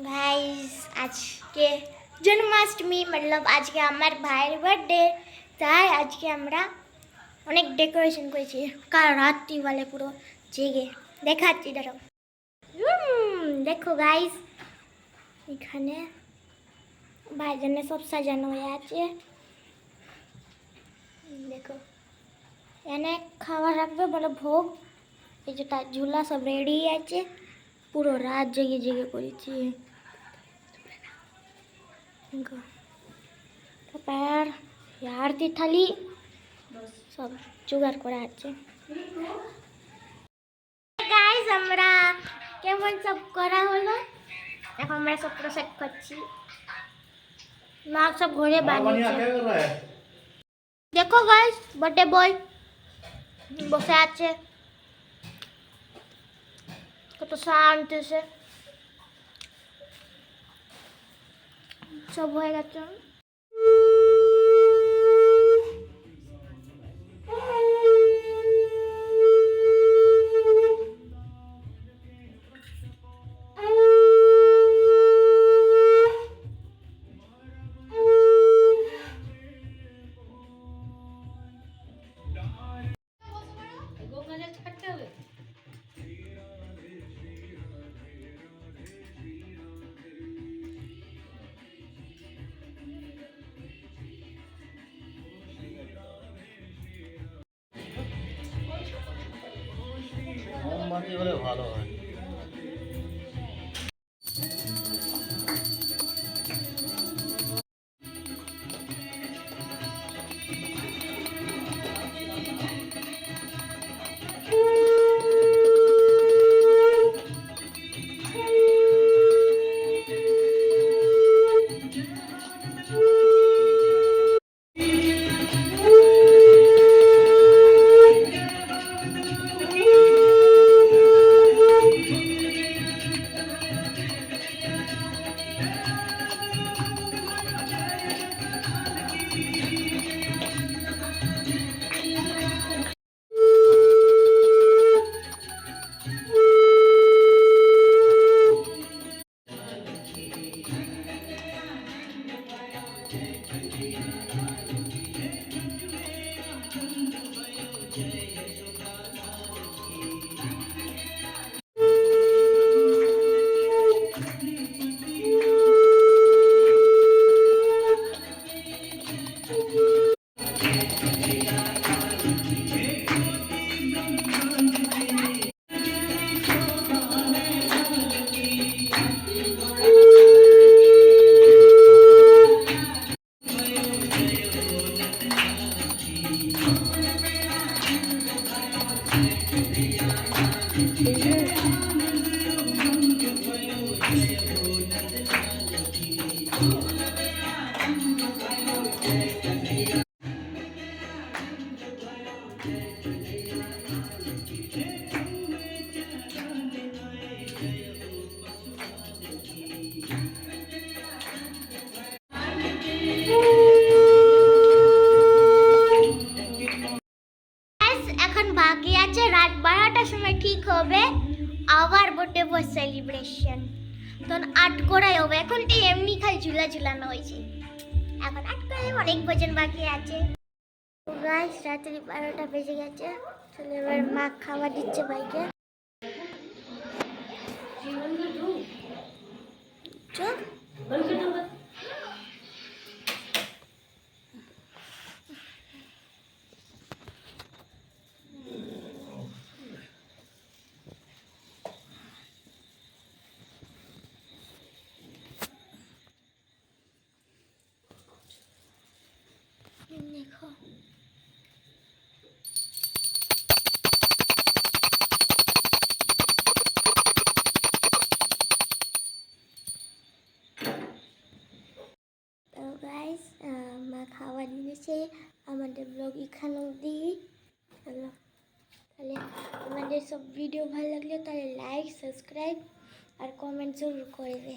Guys আজকে জন্মাষ্টমী मतलब আজকে আমার ভাইয়ের বার্থডে, তাই আজকে আমরা অনেক ডেকোরেশন করেছি। কাল রাত্রিবেলা পুরো জেগে দেখাচ্ছি, দেখো দেখো গাইস, এখানে ভাইজানে সব সাজানো হয়ে আছে। দেখো এনে খাবার রাখবে বলে ভোগ, এই যে তার ঝুলা সব রেডি আছে। পুরো রাত জেগে জেগে করেছি। তারপর আরতি থালি সব জোগাড় করা আছে। গাইস আমরা কেমন সব করা হলো, এখন আমরা সব প্রসাদ খাচ্ছি। মা সব ঘরে বানিয়েছে। দেখো গাইস বার্থডে বয় বসে আছে, কত শান্ত সে। সব হয়ে গেছে। মোমবাতি হলে ভালো হয়। এখন বাকি আছে রাত 12টার সময় ঠিক হবে আবার বার্থডে বয় সেলিব্রেশন। তখন 8 করাই হবে। এখন তো এমনি খালি ঝুলা ঝুলানো হয়েছে, এখন 8 করে অনেক ভোজন বাকি আছে। তো গাইস রাত্রি 12টা বেজে গেছে, চলে এবার মা খাবার দিচ্ছে ভাইকে। চল দেখো গাইস মা খাবার দিয়েছে। আমাদের ব্লগ এখানে অবধি। তাহলে আমাদের সব ভিডিও ভালো লাগলে তাহলে লাইক সাবস্ক্রাইব আর কমেন্ট জরুর করবে।